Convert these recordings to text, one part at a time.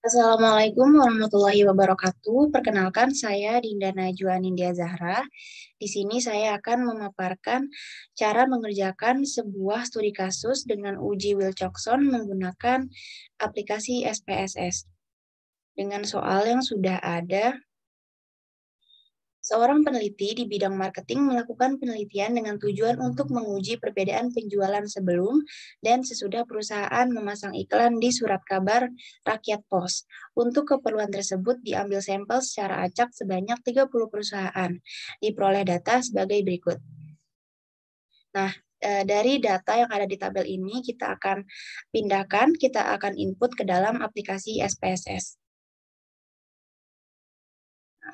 Assalamualaikum warahmatullahi wabarakatuh. Perkenalkan, saya Dinda Najwa Nindya Zahra. Di sini saya akan memaparkan cara mengerjakan sebuah studi kasus dengan uji Wilcoxon menggunakan aplikasi SPSS. Dengan soal yang sudah ada, seorang peneliti di bidang marketing melakukan penelitian dengan tujuan untuk menguji perbedaan penjualan sebelum dan sesudah perusahaan memasang iklan di surat kabar Rakyat Pos. Untuk keperluan tersebut diambil sampel secara acak sebanyak 30 perusahaan. Diperoleh data sebagai berikut. Nah, dari data yang ada di tabel ini kita akan pindahkan, kita akan input ke dalam aplikasi SPSS.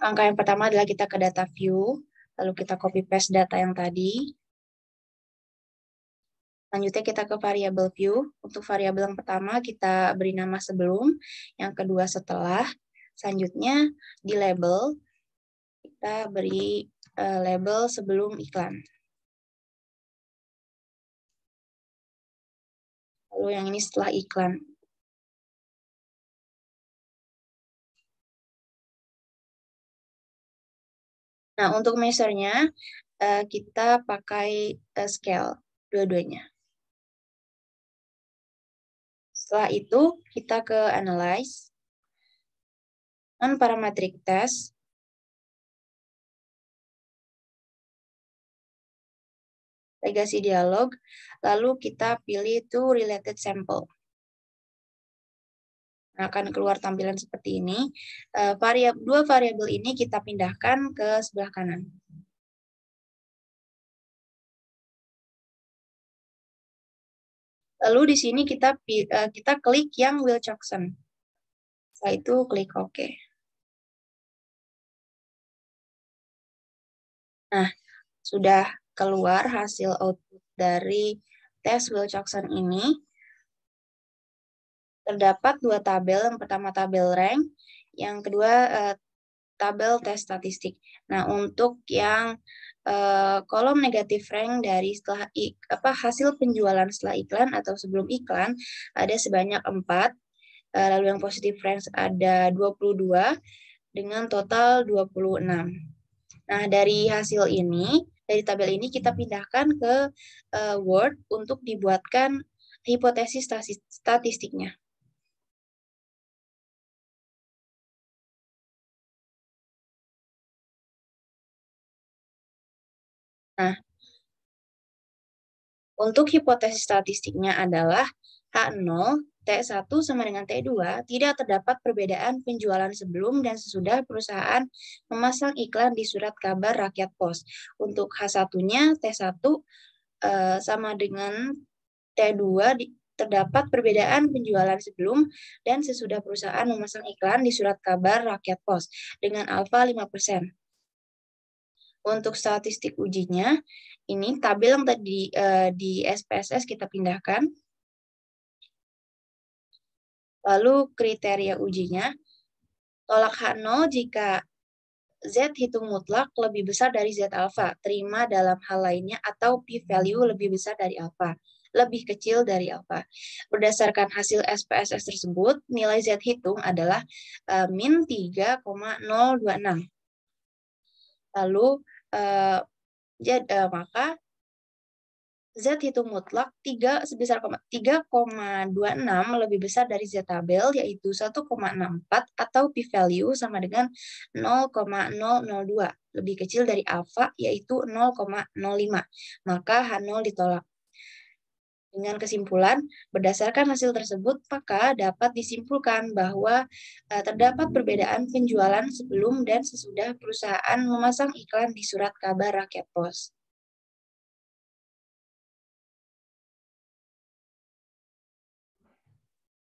Langkah yang pertama adalah kita ke data view, lalu kita copy paste data yang tadi. Selanjutnya kita ke variabel view. Untuk variabel yang pertama kita beri nama sebelum, yang kedua setelah. Selanjutnya di label kita beri label sebelum iklan. Lalu yang ini setelah iklan. Nah, untuk measure-nya kita pakai scale dua-duanya. Setelah itu kita ke analyze, non-parametric test, legasi dialog, lalu kita pilih to related sample. Nah, akan keluar tampilan seperti ini. Dua variabel ini kita pindahkan ke sebelah kanan. Lalu di sini kita klik yang Wilcoxon. Setelah itu klik OK. Nah, sudah keluar hasil output dari tes Wilcoxon ini. Terdapat dua tabel, yang pertama tabel rank, yang kedua tabel tes statistik. Nah, untuk yang kolom negatif rank dari setelah hasil penjualan setelah iklan atau sebelum iklan ada sebanyak 4. Lalu yang positif rank ada 22 dengan total 26. Nah, dari hasil ini, dari tabel ini kita pindahkan ke Word untuk dibuatkan hipotesis statistiknya. Nah, untuk hipotesis statistiknya adalah H0, T1 sama dengan T2 tidak terdapat perbedaan penjualan sebelum dan sesudah perusahaan memasang iklan di surat kabar Rakyat Pos. Untuk H1-nya T1 sama dengan T2 terdapat perbedaan penjualan sebelum dan sesudah perusahaan memasang iklan di surat kabar Rakyat Pos dengan alfa 5%. Untuk statistik ujinya, ini tabel yang tadi di SPSS kita pindahkan. Lalu kriteria ujinya, tolak H0 jika Z hitung mutlak lebih besar dari Z alpha, terima dalam hal lainnya, atau p-value lebih besar dari alpha, lebih kecil dari alpha. Berdasarkan hasil SPSS tersebut, nilai Z hitung adalah min 3,026. Lalu maka Z hitung mutlak sebesar 3,26 lebih besar dari Z tabel, yaitu 1,64, atau p-value sama dengan 0,002, lebih kecil dari alpha, yaitu 0,05. Maka H0 ditolak. Dengan kesimpulan, berdasarkan hasil tersebut, maka dapat disimpulkan bahwa terdapat perbedaan penjualan sebelum dan sesudah perusahaan memasang iklan di surat kabar Rakyat Pos.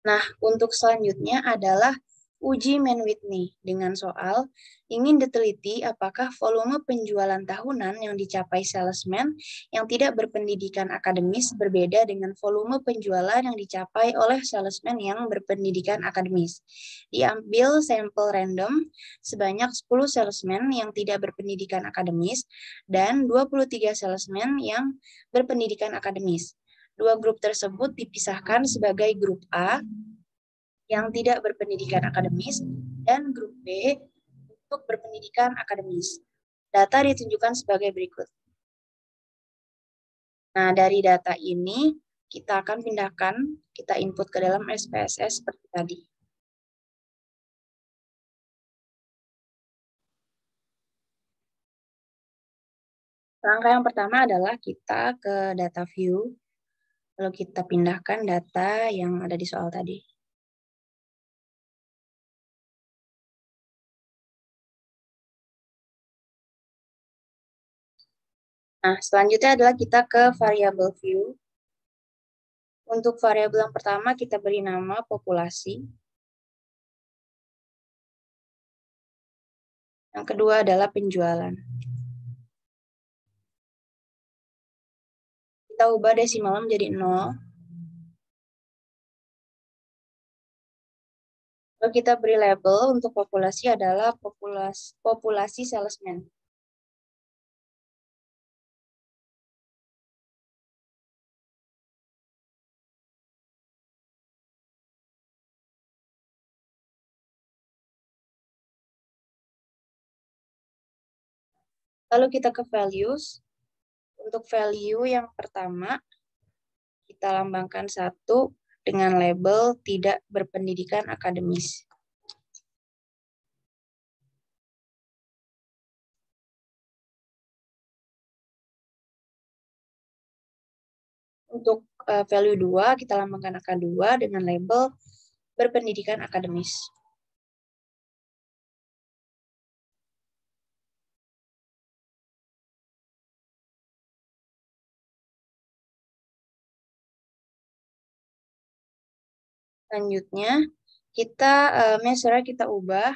Nah, untuk selanjutnya adalah uji Mann-Whitney dengan soal ingin diteliti apakah volume penjualan tahunan yang dicapai salesman yang tidak berpendidikan akademis berbeda dengan volume penjualan yang dicapai oleh salesman yang berpendidikan akademis. Diambil sampel random sebanyak 10 salesman yang tidak berpendidikan akademis dan 23 salesman yang berpendidikan akademis. Dua grup tersebut dipisahkan sebagai grup A yang tidak berpendidikan akademis, dan grup B untuk berpendidikan akademis. Data ditunjukkan sebagai berikut. Nah, dari data ini kita akan pindahkan, kita input ke dalam SPSS seperti tadi. Langkah yang pertama adalah kita ke data view, lalu kita pindahkan data yang ada di soal tadi. Nah, selanjutnya adalah kita ke variable view. Untuk variabel yang pertama kita beri nama populasi. Yang kedua adalah penjualan. Kita ubah desimalnya menjadi 0. Lalu kita beri label untuk populasi adalah populasi salesman. Lalu kita ke values. Untuk value yang pertama, kita lambangkan 1 dengan label tidak berpendidikan akademis. Untuk value 2, kita lambangkan angka 2 dengan label berpendidikan akademis. Selanjutnya, kita measure kita ubah.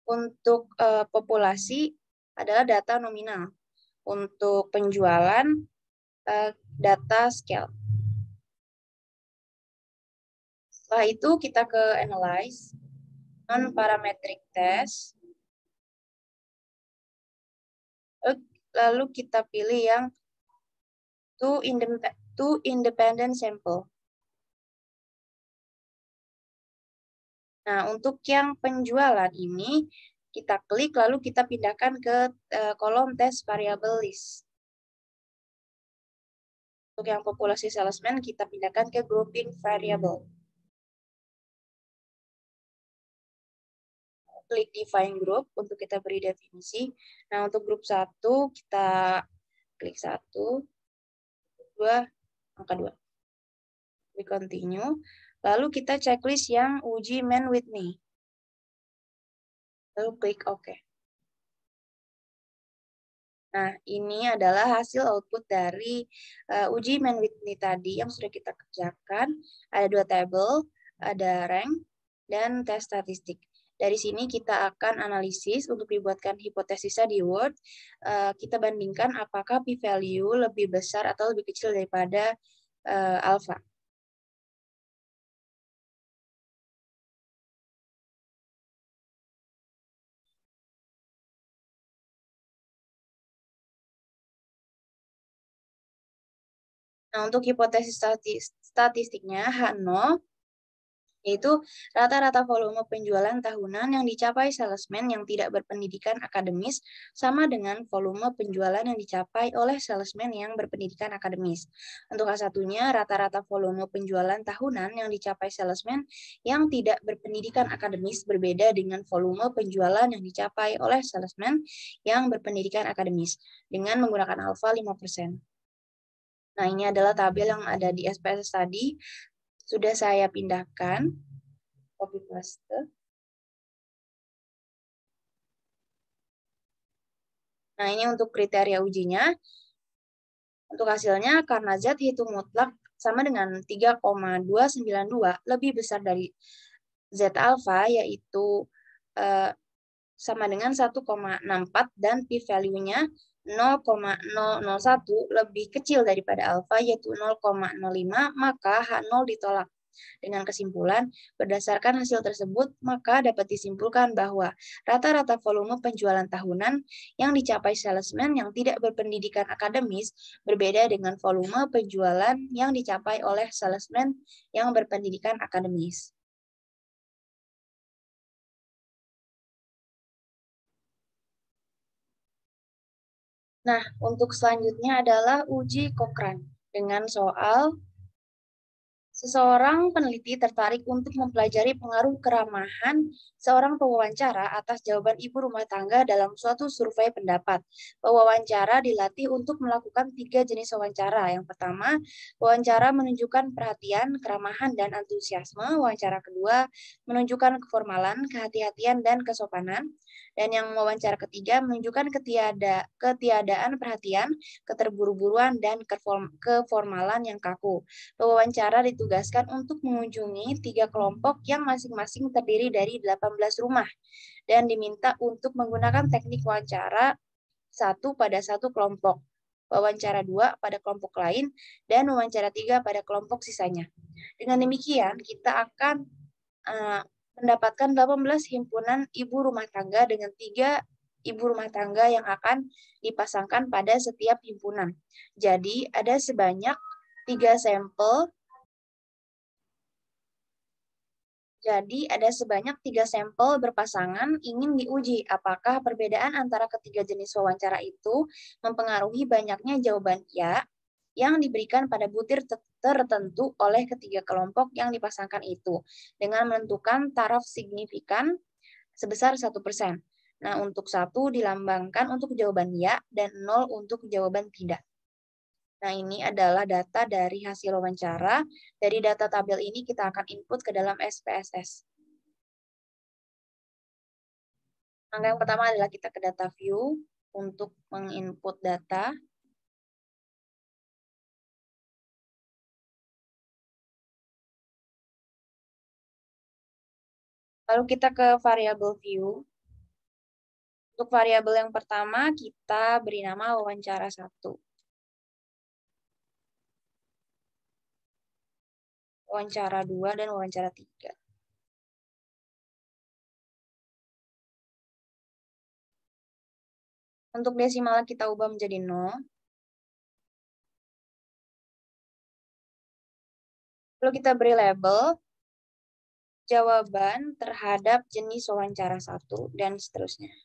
Untuk populasi adalah data nominal. Untuk penjualan, data scale. Setelah itu kita ke analyze, non-parametric test. Lalu kita pilih yang two independent sample. Nah, untuk yang penjualan ini, kita klik lalu kita pindahkan ke kolom test variable list. Untuk yang populasi salesman, kita pindahkan ke grouping variable. Klik define group untuk kita beri definisi. Nah, untuk grup 1, kita klik 1, 2, angka 2. Klik continue. Lalu kita checklist yang uji Man with Me. Lalu klik OK. Nah, ini adalah hasil output dari uji Man with Me tadi yang sudah kita kerjakan. Ada 2 tabel, ada rank dan tes statistik. Dari sini kita akan analisis untuk dibuatkan hipotesisnya di Word. Kita bandingkan apakah p-value lebih besar atau lebih kecil daripada alpha. Nah, untuk hipotesis statistiknya H0 yaitu rata-rata volume penjualan tahunan yang dicapai salesman yang tidak berpendidikan akademis sama dengan volume penjualan yang dicapai oleh salesman yang berpendidikan akademis. Untuk A1-nya, rata-rata volume penjualan tahunan yang dicapai salesman yang tidak berpendidikan akademis berbeda dengan volume penjualan yang dicapai oleh salesman yang berpendidikan akademis dengan menggunakan alfa 5%. Nah, ini adalah tabel yang ada di SPSS tadi. Sudah saya pindahkan, copy paste. Nah, ini untuk kriteria ujinya. Untuk hasilnya, karena Z hitung mutlak sama dengan 3,292 lebih besar dari Z alpha, yaitu sama dengan 1,64 dan p-value-nya 0,001 lebih kecil daripada alpha, yaitu 0,05, maka H0 ditolak. Dengan kesimpulan, berdasarkan hasil tersebut, maka dapat disimpulkan bahwa rata-rata volume penjualan tahunan yang dicapai salesman yang tidak berpendidikan akademis berbeda dengan volume penjualan yang dicapai oleh salesman yang berpendidikan akademis. Nah, untuk selanjutnya adalah uji Cochrane dengan soal seseorang peneliti tertarik untuk mempelajari pengaruh keramahan seorang pewawancara atas jawaban ibu rumah tangga dalam suatu survei pendapat. Pewawancara dilatih untuk melakukan 3 jenis wawancara. Yang pertama, wawancara menunjukkan perhatian, keramahan, dan antusiasme. Wawancara kedua menunjukkan keformalan, kehati-hatian, dan kesopanan. Dan yang wawancara ketiga menunjukkan ketiadaan perhatian, keterburu-buruan, dan keformalan yang kaku. Pewawancara ditugaskan untuk mengunjungi 3 kelompok yang masing-masing terdiri dari 18 rumah dan diminta untuk menggunakan teknik wawancara 1 pada 1 kelompok, wawancara 2 pada kelompok lain, dan wawancara 3 pada kelompok sisanya. Dengan demikian, kita akan mendapatkan 18 himpunan ibu rumah tangga dengan 3 ibu rumah tangga yang akan dipasangkan pada setiap himpunan. Jadi, ada sebanyak 3 sampel. Jadi, ada sebanyak 3 sampel berpasangan ingin diuji apakah perbedaan antara ketiga jenis wawancara itu mempengaruhi banyaknya jawaban ya yang diberikan pada butir tertentu oleh ketiga kelompok yang dipasangkan itu dengan menentukan taraf signifikan sebesar 1%. Nah, untuk 1 dilambangkan untuk jawaban ya dan 0 untuk jawaban tidak. Nah, ini adalah data dari hasil wawancara. Dari data tabel ini kita akan input ke dalam SPSS. Langkah yang pertama adalah kita ke data view untuk menginput data. Lalu kita ke variabel view. Untuk variabel yang pertama, kita beri nama wawancara 1. Wawancara 2 dan wawancara 3. Untuk desimal kita ubah menjadi 0. Lalu kita beri label jawaban terhadap jenis wawancara 1 dan seterusnya.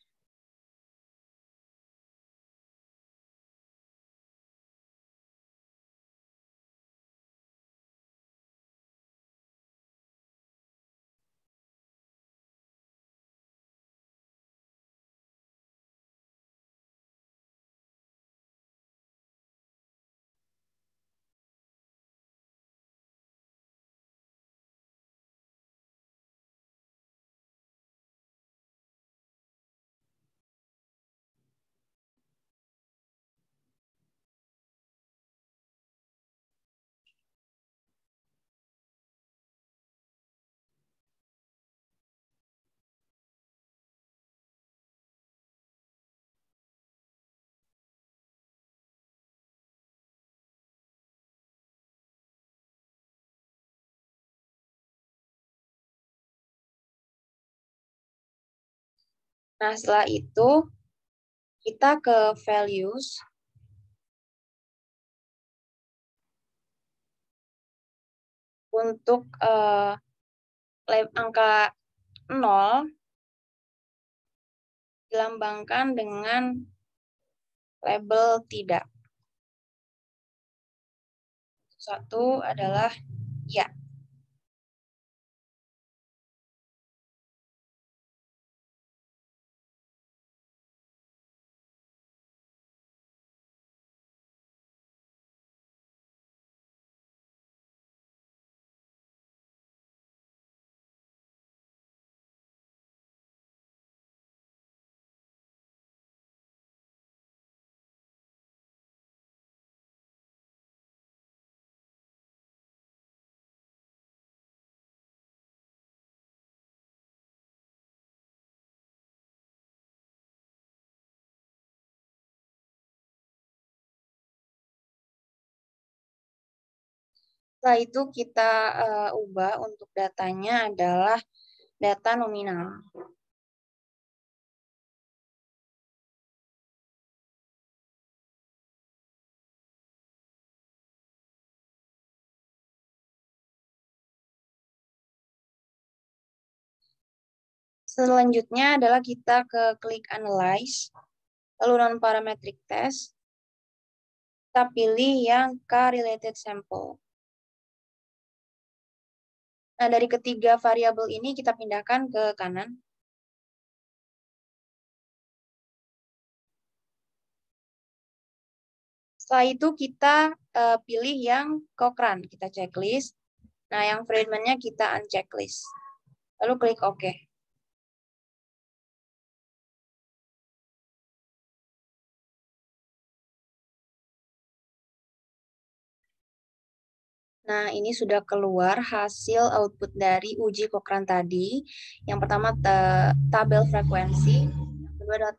Nah, setelah itu kita ke values. Untuk angka 0 dilambangkan dengan label tidak. 1 adalah ya. Setelah itu kita ubah untuk datanya adalah data nominal. Selanjutnya adalah kita ke klik Analyze, lalu non-parametric test, kita pilih yang K-related sample. Nah, dari ketiga variabel ini kita pindahkan ke kanan. Setelah itu kita pilih yang Cochrane, kita checklist. Nah, yang Friedman-nya kita unchecklist. Lalu klik OK. Nah, ini sudah keluar hasil output dari uji Cochrane tadi. Yang pertama tabel frekuensi, yang kedua adalah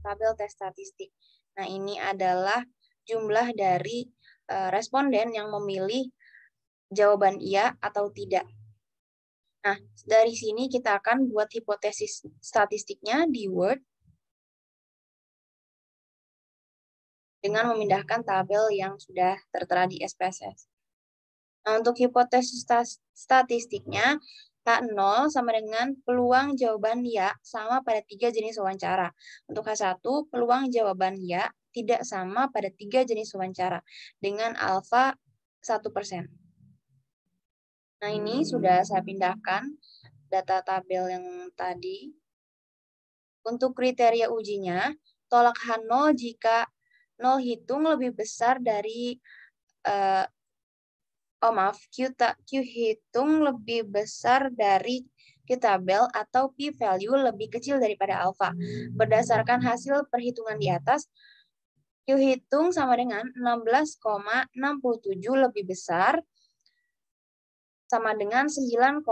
tabel tes statistik. Nah, ini adalah jumlah dari responden yang memilih jawaban iya atau tidak. Nah, dari sini kita akan buat hipotesis statistiknya di Word dengan memindahkan tabel yang sudah tertera di SPSS. Nah, untuk hipotesis statistiknya, H0 sama dengan peluang jawaban ya sama pada 3 jenis wawancara. Untuk H1, peluang jawaban ya tidak sama pada 3 jenis wawancara dengan alfa 1%. Nah, ini sudah saya pindahkan data tabel yang tadi. Untuk kriteria ujinya, tolak H0 jika 0 hitung lebih besar dari Q hitung lebih besar dari Q tabel atau P value lebih kecil daripada alfa. Berdasarkan hasil perhitungan di atas, Q hitung sama dengan 16,67 lebih besar sama dengan 9,21,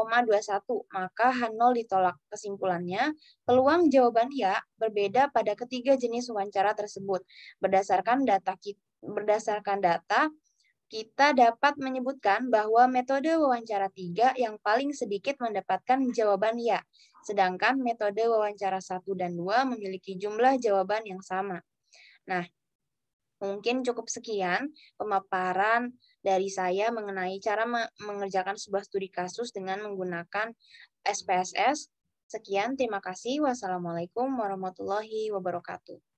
maka H0 ditolak. Kesimpulannya, peluang jawaban ya berbeda pada ketiga jenis wawancara tersebut. Berdasarkan data, kita dapat menyebutkan bahwa metode wawancara 3 yang paling sedikit mendapatkan jawaban ya, sedangkan metode wawancara 1 dan 2 memiliki jumlah jawaban yang sama. Nah, mungkin cukup sekian pemaparan dari saya mengenai cara mengerjakan sebuah studi kasus dengan menggunakan SPSS. Sekian, terima kasih. Wassalamualaikum warahmatullahi wabarakatuh.